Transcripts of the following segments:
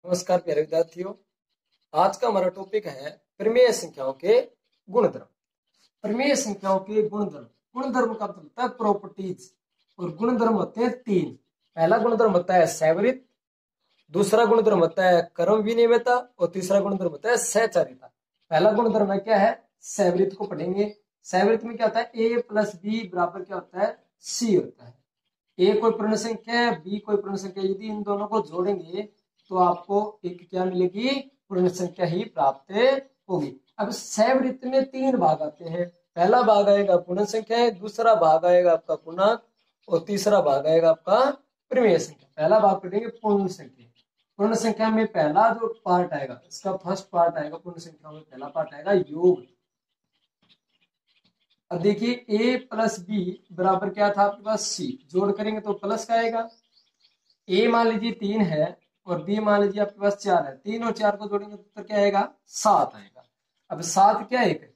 नमस्कार प्यारे विद्यार्थियों। आज का हमारा टॉपिक है प्रमेय संख्याओं के गुणधर्म। प्रमेय संख्याओं के गुणधर्म। गुणधर्म का मतलब होता है प्रॉपर्टीज, और गुणधर्म होते हैं तीन। पहला गुणधर्म होता है सहवृत, दूसरा गुणधर्म होता है क्रम विनिमयता, और तीसरा गुणधर्म होता है सहचारिता। पहला गुणधर्म है क्या है, सहवृत को पढ़ेंगे। सहवृत में क्या होता है, ए प्लस बी बराबर क्या होता है, सी होता है। ए कोई पूर्ण संख्या है, बी कोई पूर्ण संख्या, यदि इन दोनों को जोड़ेंगे तो आपको एक क्या मिलेगी, पूर्ण संख्या ही प्राप्त होगी। अब सहवृत्त में तीन भाग आते हैं। पहला भाग आएगा पूर्ण संख्या है, दूसरा भाग आएगा आपका पूर्णांक, और तीसरा भाग आएगा आपका प्रमेय संख्या। पहला भाग पढ़ेंगे पूर्ण संख्या। पूर्ण संख्या में पहला जो पार्ट आएगा, इसका फर्स्ट पार्ट आएगा, पूर्ण संख्या में पहला पार्ट आएगा योग। अब देखिए a प्लस बी बराबर क्या था आपके पास c, जोड़ करेंगे तो प्लस का आएगा। a मान लीजिए 3 है और b मान लीजिए आपके पास 4 है। 3 और 4 को जोड़ेंगे तो क्या आएगा, 7 आएगा। अब 7 क्या एक है,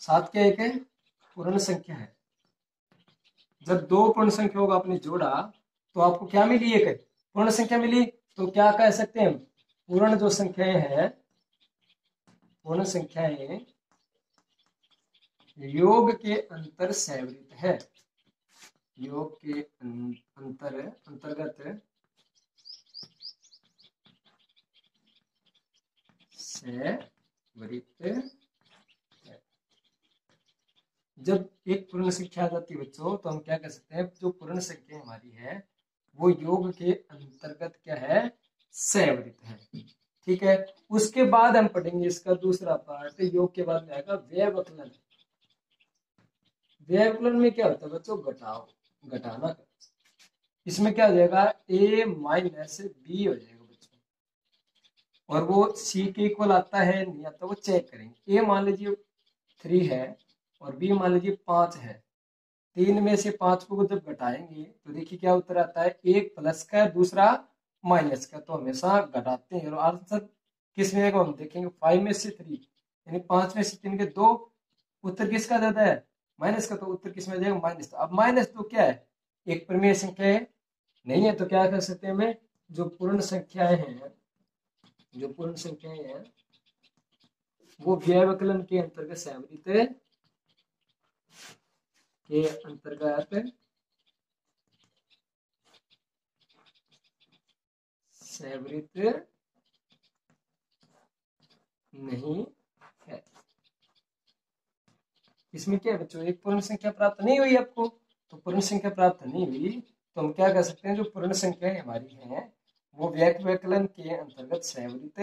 7 क्या एक है, पूर्ण संख्या है। जब दो पूर्ण संख्याओं को आपने जोड़ा तो आपको क्या मिली, एक है पूर्ण संख्या मिली। तो क्या कह सकते हैं, पूर्ण जो संख्याएं हैं, पूर्ण संख्याएं योग के अंतर सहवृत है। योग के अंतर्गत सहवृत है। जब एक पूर्ण संख्या आ जाती है बच्चों, तो हम क्या कह सकते हैं, जो पूर्ण संख्या हमारी है वो योग के अंतर्गत क्या है, सहवृत है। ठीक है, उसके बाद हम पढ़ेंगे इसका दूसरा पार्ट। योग के बाद में आएगा व्यवकलन। व्यवकलन में क्या होता है बच्चों, घटाओ, घटाना। इसमें क्या हो जाएगा, a माइनस बी हो जाएगा बच्चों, और वो c के इक्वल आता है नहीं आता वो चेक करेंगे। a मान लीजिए 3 है और b मान लीजिए 5 है। 3 में से 5 को जब घटाएंगे तो देखिए क्या उत्तर आता है, एक प्लस का दूसरा माइनस का। तो हमेशा घटाते हैं, और आंसर किस में आएगा हम देखेंगे। 5 में से 3 यानी 5 में से 3 के 2, उत्तर किसका ज्यादा है, माइनस का। तो उत्तर किस में आ जाएगा, माइनस। अब माइनस तो क्या है, एक प्रमेय संख्या है नहीं है। तो क्या कर सकते हैं हमें, जो पूर्ण संख्याएं हैं, जो पूर्ण संख्याएं हैं वो व्यवकलन के अंतर्गत सहवृत के अंतर्गत सहवृत नहीं है। इसमें क्या है बच्चों, एक पूर्ण संख्या प्राप्त नहीं हुई आपको। तो पूर्ण संख्या प्राप्त नहीं हुई तो हम क्या कर सकते हैं, जो पूर्ण संख्याएं हमारी हैं वो व्यवकलन के अंतर्गत सहवृत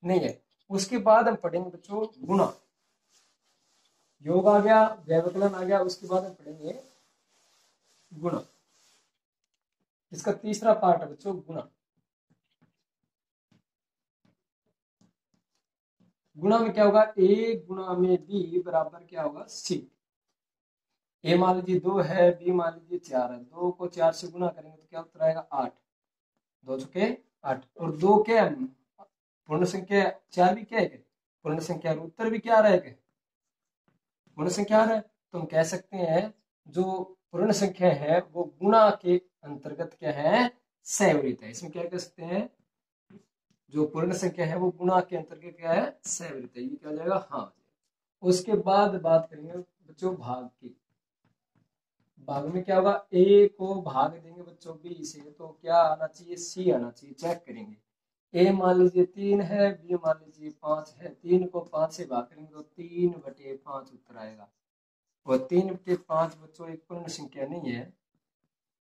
नहीं है। उसके बाद हम पढ़ेंगे बच्चों गुणा। योग आ गया, व्यवकलन आ गया, उसके बाद हम पढ़ेंगे गुणा। इसका तीसरा पार्ट है बच्चों गुणा। गुणा में क्या होगा, a गुणा में b बराबर क्या होगा, c। a मान लीजिए 2 है, b मान लीजिए 4 है। 2 को 4 से गुणा करेंगे तो क्या उत्तर आएगा, 8। 2 चुके 8, और 2 क्या है, पूर्ण संख्या। 4 भी क्या है, पूर्ण संख्या। उत्तर भी क्या आ रहा है, पूर्ण संख्या आ रहा है। तो हम कह सकते हैं जो पूर्ण संख्या है वो गुणा के अंतर्गत क्या है, सहवृत है। इसमें क्या कह सकते हैं, जो पूर्ण संख्या है वो गुणा के अंतर्गत क्या है, सहवृत है। ये क्या हो जाएगा, हाँ। उसके बाद बात करेंगे बच्चों भाग की। भाग में क्या होगा, ए को भाग देंगे बच्चों बी से तो क्या आना चाहिए, सी आना चाहिए। चेक करेंगे, ए मान लीजिए 3 है, बी मान लीजिए 5 है। 3 को 5 से भाग करेंगे तो 3/5 उत्तर आएगा। और 3/5 बच्चों एक पूर्ण संख्या नहीं है,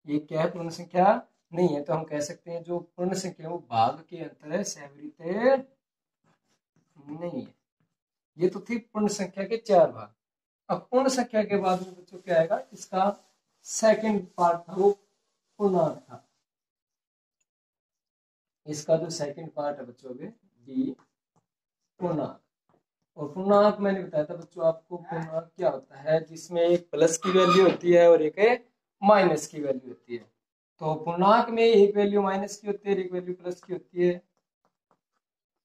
ये क्या है, पूर्ण संख्या नहीं है। तो हम कह सकते हैं जो पूर्ण संख्या वो भाग के अंतर सहवृत नहीं है। ये तो थी पूर्ण संख्या के 4 भाग। अब पूर्ण संख्या के बाद में बच्चों क्या आएगा, इसका सेकंड पार्ट था वो पूर्णांक था। इसका जो सेकंड पार्ट है बच्चों में बी पूर्णांक। और पूर्णांक मैंने बताया था बच्चों आपको, पूर्णांक क्या होता है, जिसमें एक प्लस की वैल्यू होती है और एक माइनस की वैल्यू होती है। तो पूर्णांक में एक वैल्यू माइनस की होती है, एक वैल्यू प्लस की होती है।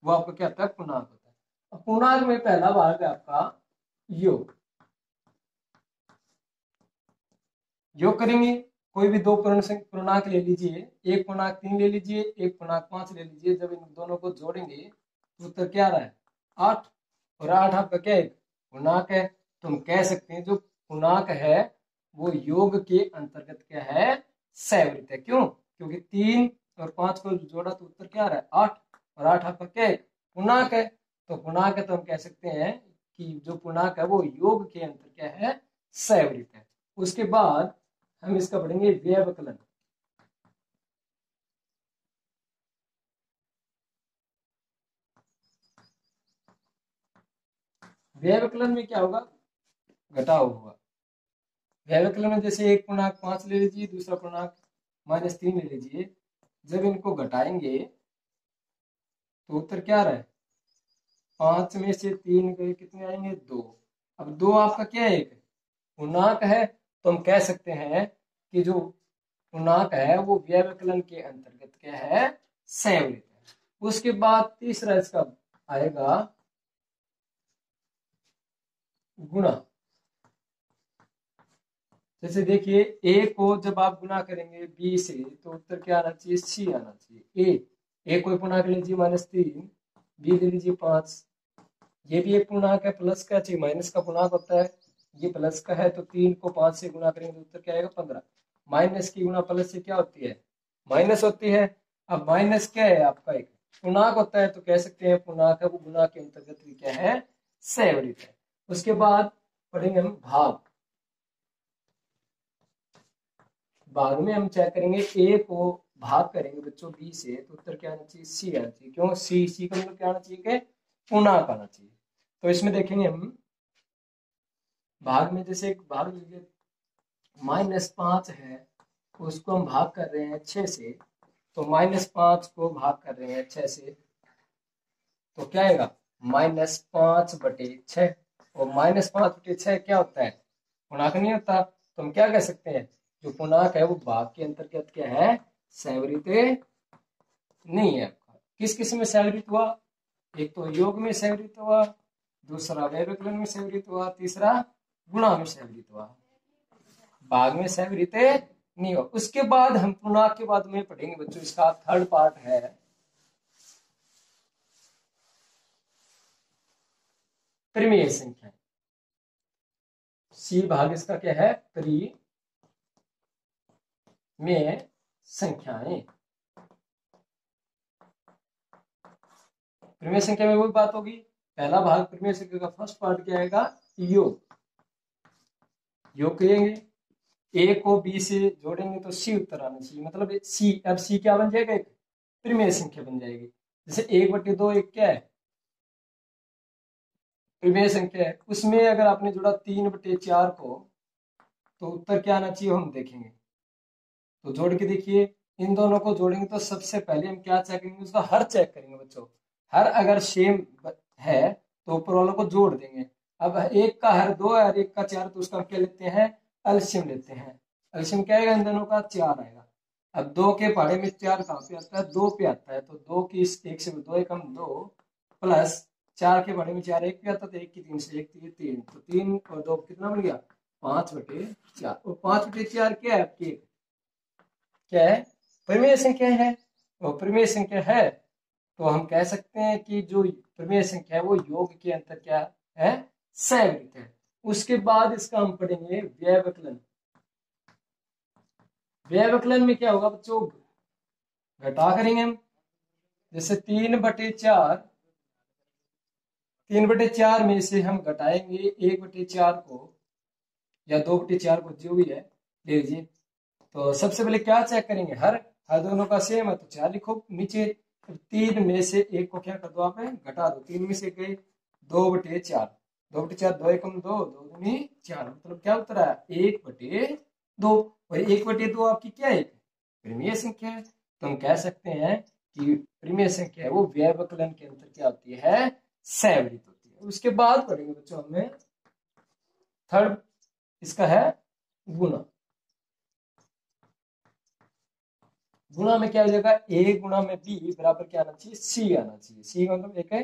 वो आपका क्या होता है, पूर्णांक होता है। अब पूर्णांक में पहला भाग है आपका योग। योग करेंगे कोई भी दो पूर्णांक ले लीजिए, 1.3 ले लीजिए, 1.5 ले लीजिए, जब इन दोनों को जोड़ेंगे तो उत्तर क्या आ रहा है 8, और 8 आपका क्या है पूर्णांक है। तो हम कह सकते हैं जो पूर्णांक है वो योग के अंतर्गत क्या है सैवृत है। क्यों? क्योंकि 3 और 5 को जोड़ा तो उत्तर क्या आ रहा है 8, और 8 आपका क्या है पूर्णांक है। तो पूर्णांक है तो हम कह सकते हैं कि जो पूर्णांक है वो योग के अंतर क्या है सैवृत है। उसके बाद हम इसका पढ़ेंगे व्यवकलन। व्यवकलन में क्या होगा घटाव होगा। व्यवकलन में जैसे 1.5 ले लीजिए, दूसरा पूर्णांक -3 ले लीजिए, जब इनको घटाएंगे तो उत्तर क्या आ रहा है 5 में से 3 गए कितने आएंगे 2। अब 2 आपका क्या है एक पूर्णांक है, तो हम कह सकते हैं कि जो पूर्णांक है वो व्यवकलन के अंतर्गत क्या है संयुक्त है। उसके बाद तीसरा इसका आएगा गुणा। जैसे देखिए ए को जब आप गुणा करेंगे बी से तो उत्तर क्या आना चाहिए सी आना चाहिए। ए कोई पूर्णांक लीजिए -3, बी ले लीजिए 5, ये भी एक पूर्णांक है प्लस का चाहिए माइनस का पूर्णांक होता है, ये प्लस का है तो 3 को 5 से गुणा करेंगे तो उत्तर क्या आएगा 15। माइनस की गुणा प्लस से क्या होती है माइनस होती है। अब माइनस क्या है आपका एक पूर्णांक होता है तो कह सकते हैं पूर्णांक है वो गुणा के अंतर्गत भी क्या है सहवृत है। उसके बाद पढ़ेंगे हम भाग। भाग में हम चेक करेंगे ए को भाग करेंगे बच्चों बी से तो उत्तर क्या आना चाहिए सी आना चाहिए। क्यों सी का मतलब क्या आना चाहिए कि पूर्णांक आना चाहिए। तो इसमें देखेंगे हम भाग में जैसे एक भाग लीजिए -5 है उसको हम भाग कर रहे हैं 6 से, तो -5 को भाग कर रहे हैं 6 से तो क्या आएगा -5/6, और -5/6 क्या होता है पूर्णांक नहीं होता। तो हम क्या कह सकते हैं जो पूर्णांक है वो भाग के अंतर्गत क्या है सहवृत नहीं है। किस किस में सहवृत हुआ, एक तो योग में सहवृत हुआ, दूसरा व्यवकलन में सहवृत हुआ, तीसरा गुणा में सहवृत हुआ, भाग में सहवृत नहीं हुआ। उसके बाद हम पूर्णांक के बाद में पढ़ेंगे बच्चों इसका थर्ड पार्ट है परिमेय संख्या। सी भाग इसका क्या है परिमेय संख्याएं। परिमेय संख्या में वही बात होगी, पहला भाग परिमेय संख्या का फर्स्ट पार्ट क्या आएगा योग। योग करेंगे ए को बी से जोड़ेंगे तो सी उत्तर आना चाहिए, मतलब सी अब सी क्या बन जाएगा एक परिमेय संख्या बन जाएगी। जैसे 1/2 एक क्या है परिमेय संख्या है, उसमें अगर आपने जोड़ा 3/4 को तो उत्तर क्या आना चाहिए हम देखेंगे। तो जोड़ के देखिए इन दोनों को जोड़ेंगे तो सबसे पहले हम क्या चेक करेंगे उसका हर चेक करेंगे बच्चों। हर अगर सेम है तो ऊपर वालों को जोड़ देंगे। अब एक का हर 2 है और एक का 4 तो उसका हम क्या लेते हैं एलसीएम लेते हैं। एलसीएम क्या आएगा इन दोनों का 4 आएगा। अब 2 के पहाड़े में 4 कहाँ पे आता है 2 पे आता है, तो 2 की 1 से 2 एक हम 2 प्लस 4 के पहाड़े में 4 1 पे आता है तो 1 की 3 से 1 3, तो 3 और 2 कितना बन गया 5/4, और 5/4 क्या है आपकी क्या है परिमेय संख्या है। और परिमेय संख्या है तो हम कह सकते हैं कि जो परिमेय संख्या है वो योग के अंतर क्या है सहवृत है। उसके बाद इसका हम पढ़ेंगे व्यवकलन। व्यवकलन में क्या होगा बच्चों घटा करेंगे हम, जैसे 3/4 में से हम घटाएंगे 1/4 को या 2/4 को जो भी है ले लीजिए। तो सबसे पहले क्या चेक करेंगे हर हर दोनों का सेम है तो 4 लिखो नीचे, 3 में से 1 को क्या कर दो आप घटा दो, 3 में से गए 2/4, 2/4 2 एकम 2 2 दूनी 4, मतलब क्या उत्तर आया 1/2। और 1/2 आपकी क्या है परिमेय संख्या है। तो हम कह सकते हैं कि परिमेय संख्या है वो व्यवकलन के अंतर क्या होती है सहवृत होती है। उसके बाद पढ़ेंगे बच्चों हमें थर्ड इसका है गुणा। गुणा में क्या हो जाएगा ए गुणा में बी बराबर क्या आना चाहिए सी आना चाहिए। सी मतलब एक है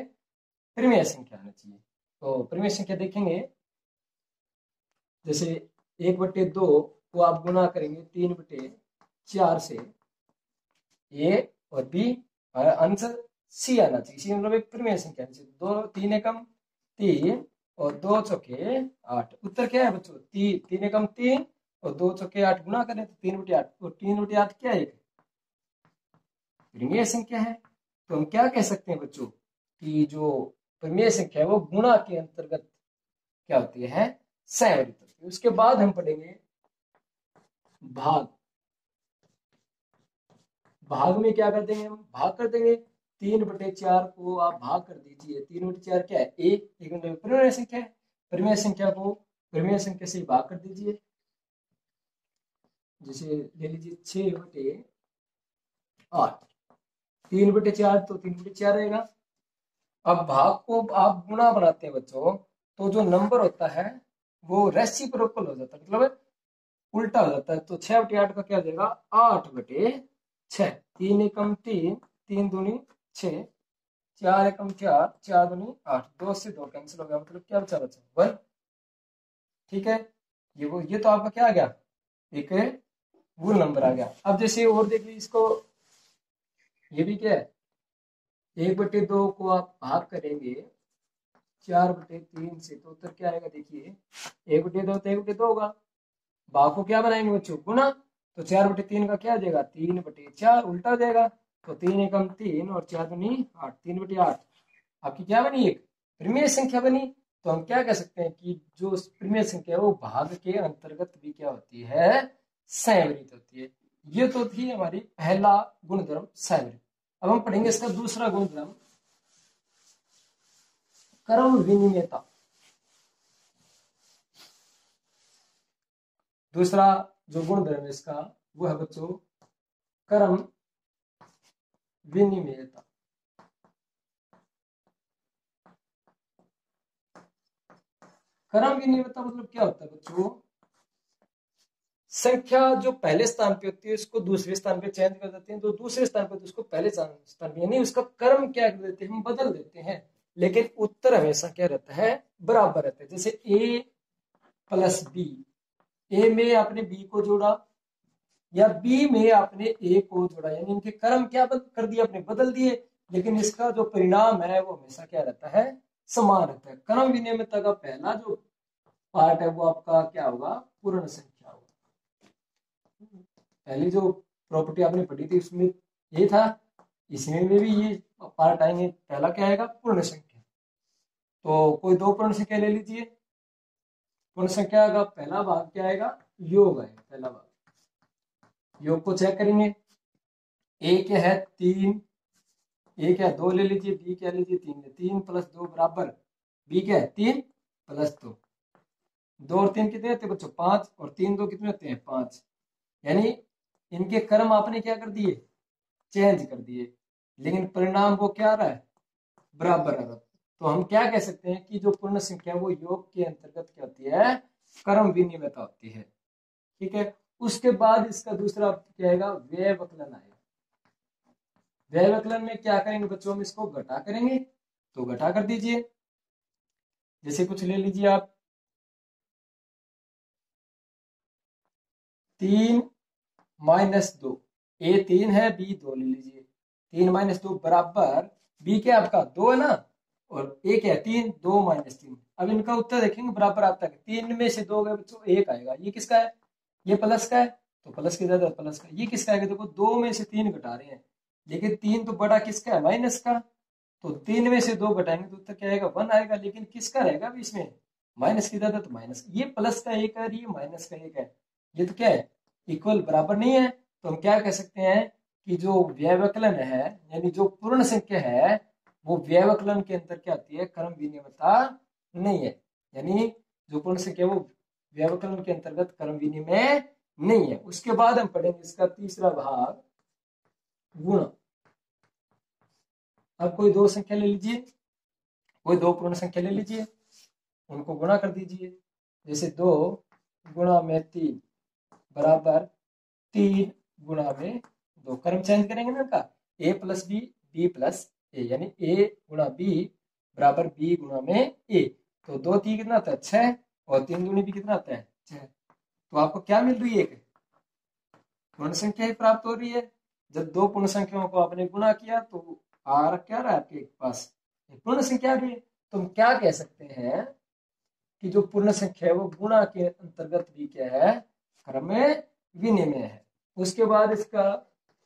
परिमेय संख्या आना चाहिए। तो परिमेय संख्या देखेंगे जैसे 1/2 को आप गुना करेंगे 3/4 से, ए और बी और आंसर सी आना चाहिए। सी मतलब एक परिमेय संख्या आनी चाहिए। 3 एकम 3 और 2 चौके 8। उत्तर क्या है बच्चों? 3 एकम 3 और 2 चौके 8 गुना करें तो 3/8, और 3/8 क्या है? परिमेय संख्या है। तो हम क्या कह सकते हैं बच्चों कि जो परिमेय संख्या है वो गुणा के अंतर्गत क्या होती है? संवरित होती है। उसके बाद हम पढ़ेंगे भाग। भाग में क्या कर देंगे? हम भाग कर देंगे 3/4 को आप भाग कर दीजिए। 3/4 क्या है? एक परिमेय संख्या है। परिमेय संख्या को परिमेय संख्या से भाग कर दीजिए। जैसे ले लीजिए 6/8, 3/4 तो 3/4 रहेगा। अब भाग को आप गुणा बनाते हैं बच्चों, तो जो नंबर होता है वो रेसिप्रोकल हो जाता है, मतलब उल्टा हो जाता है। तो 6/8 का क्या हो जाएगा? 8/6। 3 एकम 3, 3 दूनी 6, 4 एकम 4, 4 दूनी 8। 2 से 2 कैंसिल हो गया, मतलब क्या बचा? बचा 1। ठीक है, ये तो आपका क्या आ गया? एक गुण नंबर आ गया। अब जैसे और देखिए इसको, ये भी क्या है? 1/2 को आप भाग करेंगे 4/3 से, तो उत्तर क्या आएगा? देखिए 1/2 तो 1/2 होगा। भाग को क्या बनाएंगे बच्चों? गुना। तो 4/3 का क्या आ जाएगा? 3/4 उल्टा हो जाएगा। तो 3 एकम 3 और 4 दूनी 8, 3/8 आपकी क्या बनी? एक परिमेय संख्या बनी। तो हम क्या कह सकते हैं कि जो परिमेय संख्या है वो भाग के अंतर्गत भी क्या होती है? संवरित होती है। ये तो थी हमारी पहला गुणधर्म संवरित। अब हम पढ़ेंगे इसका दूसरा गुणधर्म क्रम विनिमयता। दूसरा जो गुणधर्म है इसका वो है बच्चों क्रम विनिमयता। क्रम विनिमयता मतलब क्या होता है बच्चों? संख्या जो पहले स्थान पे होती है उसको दूसरे स्थान पे चेंज कर देते हैं, तो दूसरे स्थान पे तो उसको पहले स्थान पे, यानी उसका क्रम क्या कर देते हैं? हम बदल देते हैं, लेकिन उत्तर हमेशा क्या रहता है? बराबर रहता है। जैसे a + b, ए में आपने बी को जोड़ा या बी में आपने ए को जोड़ा, यानी इनके क्रम क्या कर दिए? आपने बदल दिए, लेकिन इसका जो परिणाम है वो हमेशा क्या रहता है? समान रहता है। क्रम विनिमयता का पहला जो पार्ट है वो आपका क्या होगा? पूर्ण संख्या होगा। पहली जो प्रॉपर्टी आपने पढ़ी थी उसमें ये था, इसमें में भी ये पार्ट आएंगे। पहला क्या आएगा? पूर्ण संख्या। तो कोई दो पूर्ण संख्या ले लीजिए। पूर्ण संख्या का पहला भाग क्या आएगा? योग आएगा। पहला भाग योग को चेक करेंगे। ए क्या है? 3, ए क्या है? 2 ले लीजिए, बी क्या लीजिए? 3 ले। 3 + 2 बराबर बी क्या है? 3 + 2। 2 और 3 कितने होते हैं बच्चों? 5, और 3 2 कितने होते हैं? 5। यानी इनके क्रम आपने क्या कर दिए? चेंज कर दिए, लेकिन परिणाम वो क्या आ रहा है? बराबर आ रहा है। तो हम क्या कह सकते हैं कि जो पूर्ण संख्या वो योग के अंतर्गत क्या होती है? क्रम विनिमयता होती है। ठीक है, उसके बाद इसका दूसरा क्या आएगा? व्यवकलन आएगा। व्यवकलन में क्या करेंगे बच्चों? हम इसको घटा करेंगे, तो घटा कर दीजिए। जैसे कुछ ले लीजिए आप, 3 - 2, ए 3 है, बी 2 ले लीजिए। 3 - 2 बराबर बी क्या आपका? 2 है ना, और ए क्या है? 3। 2 - 3। अब इनका उत्तर देखेंगे बराबर आता है। 3 में से 2 गए बच्चों, 1 आएगा। ये किसका है? ये प्लस का है, तो प्लस की ज्यादा प्लस का। ये किसका है? देखो 2 में से 3 घटा रहे हैं, लेकिन 3 तो बड़ा किसका है? माइनस का। तो 3 में से 2 घटाएंगे तो उत्तर क्या आएगा? 1 आएगा। लेकिन किसका रहेगा अभी इसमें? माइनस की ज्यादा, तो माइनस। ये प्लस का 1 है, ये माइनस का 1 है। ये तो क्या है? इक्वल, बराबर नहीं है। तो हम क्या कह सकते हैं कि जो व्यवकलन है, यानी जो पूर्ण संख्या है, वो व्यवकलन के अंदर क्या आती है? क्रम विनिमयता नहीं है। यानी जो पूर्ण संख्या वो व्यवकलन के अंतर्गत क्रम विनिमय नहीं है। उसके बाद हम पढ़ेंगे इसका तीसरा भाग गुण। अब कोई दो संख्या ले लीजिए, कोई दो पूर्ण संख्या ले लीजिए, उनको गुणा कर दीजिए। जैसे 2 गुणा में 3 बराबर 3 गुणा में 2। क्रम चेंज करेंगे ना इनका, a + b, b + a, यानी a गुणा b बराबर b गुणा में a। तो 2 3 कितना आता है? 6, और 3 दूनी भी कितना आता है? 6। तो आपको क्या मिल रही है? एक पूर्ण संख्या ही प्राप्त हो रही है। जब दो पूर्ण संख्याओं को आपने गुणा किया तो आर क्या रहा आपके पास? एक पूर्ण संख्या आ रही है। तो हम क्या कह सकते हैं कि जो पूर्ण संख्या है वो गुणा के अंतर्गत भी क्या है? क्रम में विनिमय है। उसके बाद इसका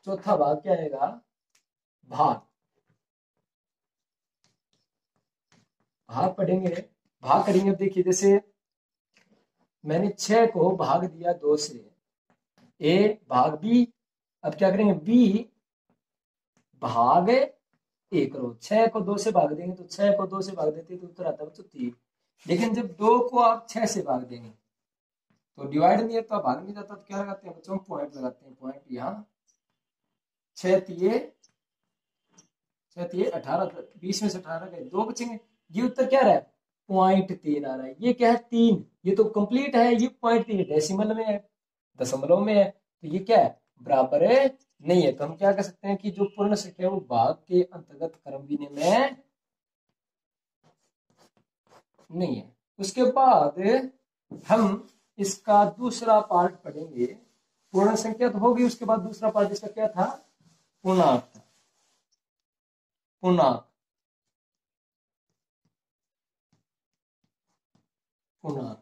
चौथा भाग क्या आएगा? भाग। भाग पढ़ेंगे, भाग करेंगे। देखिए जैसे मैंने 6 को भाग दिया 2 से, ए भाग बी। अब क्या करेंगे? बी भाग ए करो। 6 को 2 से भाग देंगे तो 6 को 2 से भाग देते तो उत्तर आता है बच्चों 3। लेकिन जब 2 को आप 6 से भाग देंगे तो डिवाइड नहीं है तो भाग नहीं जाता, तो क्या लगाते हैं बच्चों? पॉइंट लगाते हैं। पॉइंट यहाँ 6 तिये 18, 20 में से 18 गए, 2 बचेंगे। ये उत्तर क्या रहा है? .3 आ रहा है। ये क्या है? 3। ये तो कंप्लीट है। ये .3 डेसिमल में है, दशमलव में है। तो ये क्या है? बराबर है नहीं है। तो हम क्या कर सकते हैं कि जो पूर्ण संख्या है वो भाग के अंतर्गत क्रम विनिमय नहीं है। उसके बाद हम इसका दूसरा पार्ट पढ़ेंगे। पूर्ण संख्या तो होगी, उसके बाद दूसरा पार्ट इसका क्या था? पूर्णांक था। पूर्णांक, पूर्णांक।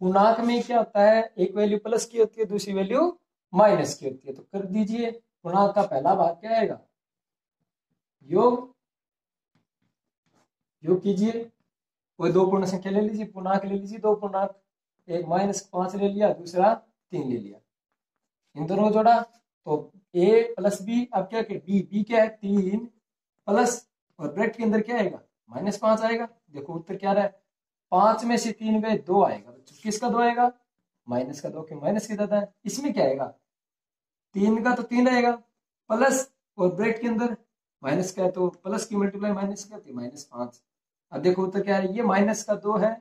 पूर्णांक में क्या होता है? एक वैल्यू प्लस की होती है, दूसरी वैल्यू माइनस की होती है। तो कर दीजिए। पूर्णांक का पहला भाग क्या आएगा? योग। योग कीजिए। कोई दो पूर्ण संख्या ले लीजिए, पूर्णांक ले लीजिए। दो पूर्णांक, एक -5 ले लिया, दूसरा 3 ले लिया। इन दोनों को जोड़ा तो a प्लस बी। अब क्या बी, बी क्या है? 3 प्लस, और ब्रैकेट के अंदर क्या आएगा? -5 आएगा। देखो उत्तर क्या रहा है? 5 में से 3 गए, 2 आएगा। किसका 2 आएगा? माइनस का 2, क्यों? माइनस के ज्यादा है। इसमें क्या आएगा? 3 का तो 3 आएगा, प्लस और ब्रैकेट के अंदर माइनस का है तो प्लस की मल्टीप्लाई माइनस का होती है -5। अब देखो उत्तर क्या है? ये माइनस का 2 है।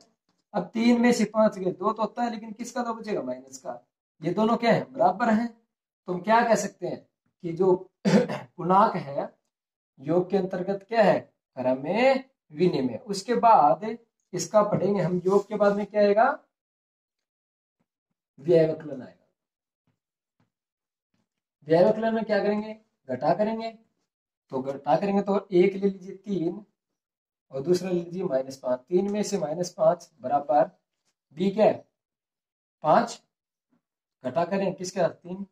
अब 3 में से 5 गए, 2 तो होता है, लेकिन किसका 2 बचेगा? माइनस का। ये दोनों क्या है? बराबर हैं। तो हम क्या कह सकते हैं कि जो पूर्णांक है योग के अंतर्गत क्या है? क्रम में विनिमय। उसके बाद इसका पढ़ेंगे हम। योग के बाद में क्या आएगा? व्यवकलन आएगा। व्यवकलन में क्या करेंगे? घटा करेंगे। तो घटा करेंगे तो एक ले लीजिए 3 और दूसरा ले लीजिए -5। 3 में से -5 बराबर बी क्या है? 5। घटा करें किसके साथ? 3।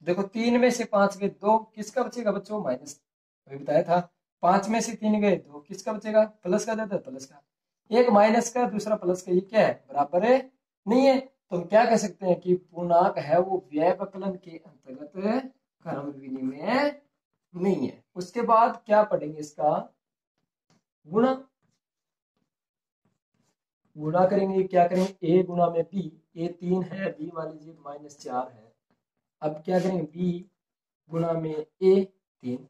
देखो 3 में से 5 गए, 2 किसका बचेगा बच्चों? माइनस, अभी बताया था। 5 में से 3 गए, 2 किसका बचेगा? प्लस का जाता है, प्लस का। एक माइनस का, दूसरा प्लस का। ये क्या है? बराबर है नहीं है। तो हम क्या कह सकते हैं कि पूर्णांक है वो व्यवकलन के अंतर्गत क्रम विनिमय नहीं है। उसके बाद क्या पढ़ेंगे? इसका गुणा। गुणा करेंगे, क्या करेंगे? ए गुणा में बी। ए 3 है, बी मान लीजिए -4 है। अब क्या करेंगे? बी गुणा में ए 3।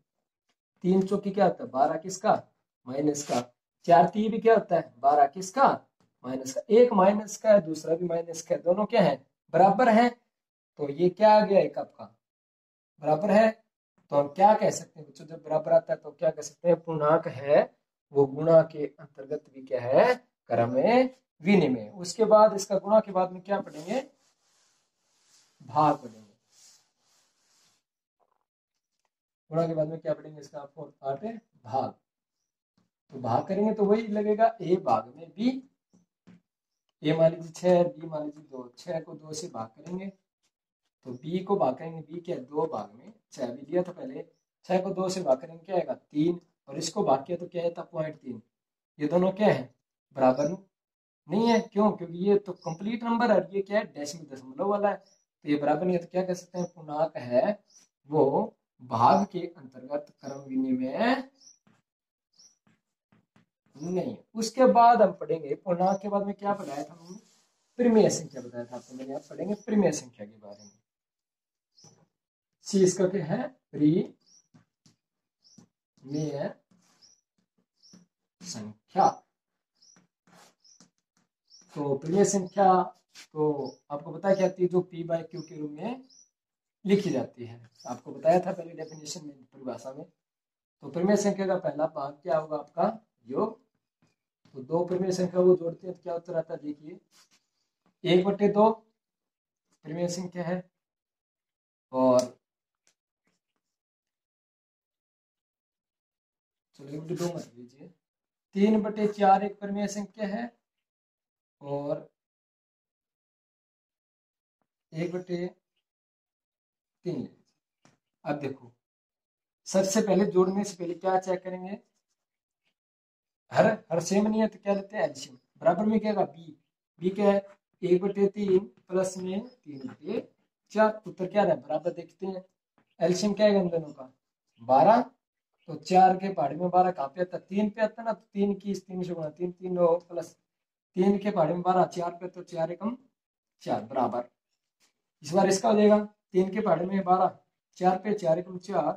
3 चौकी क्या होता है? 12 किसका? माइनस का। 4 3 भी क्या होता है? 12 किसका? माइनस का। एक माइनस का है, दूसरा भी माइनस का है, दोनों क्या है? बराबर है। तो ये क्या आ गया? एक आपका बराबर है। तो हम क्या कह सकते हैं बच्चों? जब बराबर आता है तो क्या कह सकते हैं? पूर्णांक है वो गुणा के अंतर्गत भी क्या है? क्रम में विनिमय। उसके बाद इसका गुणा के बाद में क्या पढ़ेंगे? भाग पढ़ेंगे। गुणा के बाद में क्या पढ़ेंगे? इसका आपको पार्ट है भाग। तो भाग करेंगे तो वही लगेगा, ए भाग में बी। ए मान लीजिए 6, बी मान लीजिए 2। 6 को 2 से भाग करेंगे तो बी को भाग करेंगे। बी क्या? 2 भाग में 6 भी दिया था पहले। 6 को 2 से भाग करेंगे क्या आएगा? 3। और इसको भाग किया तो क्या था? .3। ये दोनों क्या है? बराबर नहीं है। क्यों? क्योंकि ये तो कंप्लीट नंबर है, ये क्या है? डेसिमल, दशमलव वाला है। तो ये बराबर नहीं है। तो क्या कह सकते हैं? पूर्णांक है वो भाग के अंतर्गत क्रम विनिमय नहीं है। उसके बाद हम पढ़ेंगे पूर्णांक के बाद में क्या बताया था हमने? परिमेय संख्या बताया था आपको मैंने। आप पढ़ेंगे परिमेय संख्या के बारे में। सी इसका क्या है? परिमेय संख्या। तो परिमेय संख्या तो आपको पता है क्या आती है? जो P बाय Q के रूप में लिखी जाती है। आपको बताया था पहले डेफिनेशन में, परिभाषा में। तो परिमेय संख्या का पहला भाग क्या होगा? आपका योग। तो दो परिमेय संख्या को जोड़ते हैं तो क्या उत्तर आता है? देखिए 1/2 परिमेय संख्या है, और चलो 1/2 मत लीजिए, 3/4 एक परिमेय संख्या है, और 1/3। अब देखो, सबसे पहले जोड़ने से पहले क्या चेक करेंगे, हर सेम नहीं है तो क्या लेते हैं, एलसीएम। बराबर में क्या है, बी क्या है, 1/3 प्लस में 3/4। उत्तर क्या है, बराबर देखते हैं। एलसीएम क्या है इन दोनों का, 12। तो 4 के पहाड़ी में 12 कहाँ पे आता है, 3 पे आता है ना, तो 3 की 3 से गुणा, 3 3 प्लस 3 के पहाड़ी में 12, 4 पे, तो 4 एकम 4 बराबर। इस बार इसका हो जाएगा, 3 के पहाड़ी में 12, 4 पे 4 एकम 4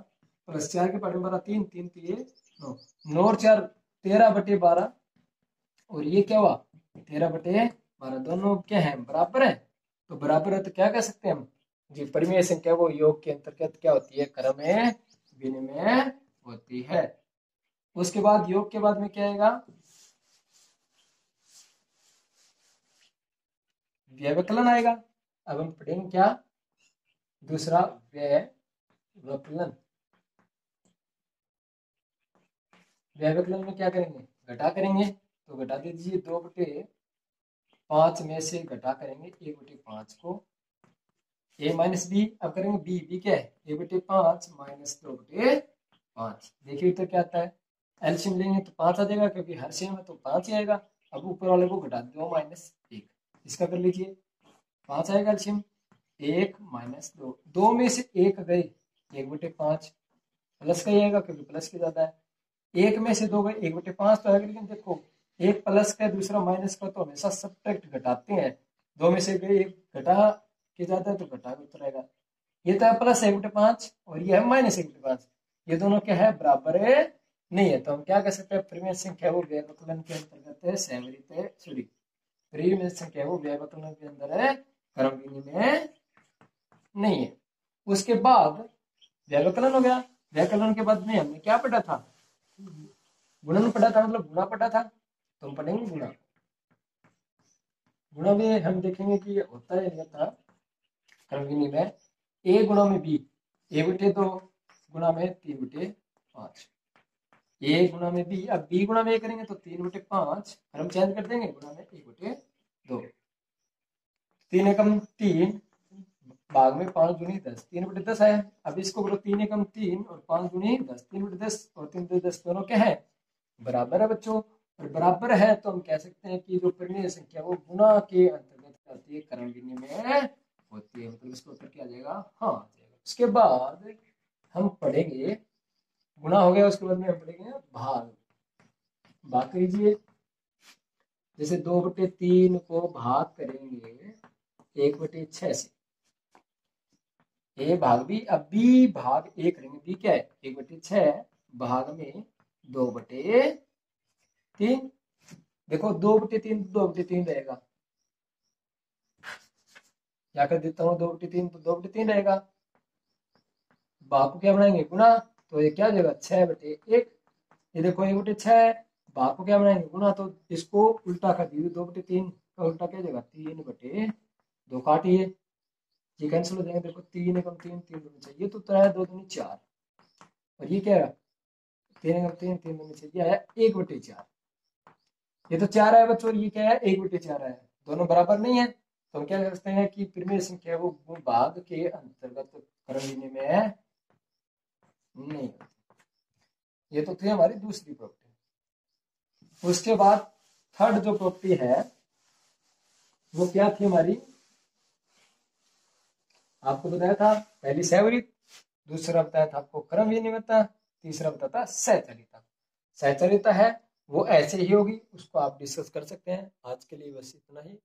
प्लस 4 के पहाड़ी में 12, 3 3 3 9, 9 और 4 13/12, और ये क्या हुआ 13/12, दोनों क्या है, बराबर है। तो बराबर है तो क्या कह सकते हैं हम, जी परिमेय संख्या वो योग के अंतर्गत क्या होती है, क्रम में विनिमय होती है। उसके बाद योग के बाद में क्या आएगा, व्यवकलन आएगा। अब हम पढ़ेंगे क्या, दूसरा व्यवकलन। व्यवकलन में क्या करेंगे, घटा करेंगे। तो घटा दीजिए, 2/5 में से घटा करेंगे 1/5 को, a माइनस बी। अब करेंगे बी क्या है, 1/5 माइनस 2/5। देखिए तो क्या आता है, एलसीएम लेंगे तो 5 आ जाएगा, क्योंकि हर सेम है तो 5 ही आएगा। अब ऊपर वाले को घटा 2 माइनस 1, इसका कर लीजिए, 5 आएगा एलसीएम। 1 माइनस 2, 2 में से 1 गए, 1/5 प्लस का ही आएगा, क्योंकि प्लस के ज्यादा है। 1 में से 2 गए, 1/5 तो आएगा, लेकिन देखो एक प्लस का दूसरा माइनस का, तो हमेशा सब्ट्रैक्ट घटाते हैं। 2 में से गए, एक घटा के ज्यादा है तो घटा के उत्तर आएगा। ये तो है प्लस 1/5 और ये है माइनस 1/5, ये दोनों क्या है, बराबर है नहीं है। तो हम क्या कह सकते हैं, परिमेय संख्या वो व्यवकलन के अंतर्गत है, सैवरित है, सॉरी परिमेय संख्या वो व्यवकलन के अंदर है, क्रम विनिमय नहीं है। उसके बाद व्यवकलन हो गया। व्यवकलन के बाद में हमने क्या पढ़ा था, गुणन पढ़ा था, मतलब गुणा पढ़ा था। तो हम पढ़ेंगे गुणा। गुणा में हम देखेंगे कि होता है नहीं होता क्रम विनिमय। ए गुणा में बी, 1/2 गुणा में 3/5, ए गुणा में बी। अब बी गुणा में ए करेंगे तो 3/5, हम चेंज कर देंगे, गुणा में 1/2। 3 एकम 3, भाग में 5 दूनी 10, 3/10 है। अब इसको बोलो 3 एकम 3 और 5 दूनी 10, 3/10 और 3/10 दोनों क्या है, बराबर है बच्चों। और बराबर है तो हम कह सकते हैं कि जो परिमेय संख्या वो गुणा के अंतर्गत आती है, क्रम विनिमय होती है। मतलब इसका उत्तर क्या आ जाएगा, हाँ आ जाएगा। उसके बाद हम पढ़ेंगे, गुणा हो गया, उसके बाद में हम पढ़ेंगे भाग। भाग कीजिए, जैसे 2/3 को भाग करेंगे 1/6 से, ए भाग बी। अब बी भाग ए करेंगे, बी क्या है 1/6 भाग में 2/3। देखो 2/3 2/3 रहेगा, क्या कर देता हूँ, 2/3 तो 2/3 रहेगा। भाग को क्या बनाएंगे, गुणा, तो ये क्या हो जाएगा 6/1। ये देखो 1/6, भाग को क्या बनाएंगे, गुणा, तो इसको उल्टा कर दीजिए, 2/3 का उल्टा क्या हो जाएगा 3/2। काटिए, ये कैंसिल हो जाएंगे। देखो 3 एकम 3, 3 दूनी चाहिए तो उत्तर आया 2 दूनी 4, और ये क्या है 3 एकम 3, 3 दूनी चाहिए आया 1/4। ये तो 4 है बच्चों, ये क्या है 1/4 है, दोनों बराबर नहीं है। तो हम क्या कर सकते हैं कि परिमेय संख्या वो भाग के अंतर्गत क्रम विनिमय नहीं होती। ये तो थी हमारी दूसरी प्रॉपर्टी। उसके बाद थर्ड जो प्रॉपर्टी है वो क्या थी हमारी, आपको बताया था, पहली सैवरित, दूसरा बताया था आपको क्रम विनिमयता, तीसरा बताया था सहचालिता। सहचालिता है वो ऐसे ही होगी, उसको आप डिस्कस कर सकते हैं। आज के लिए बस इतना ही।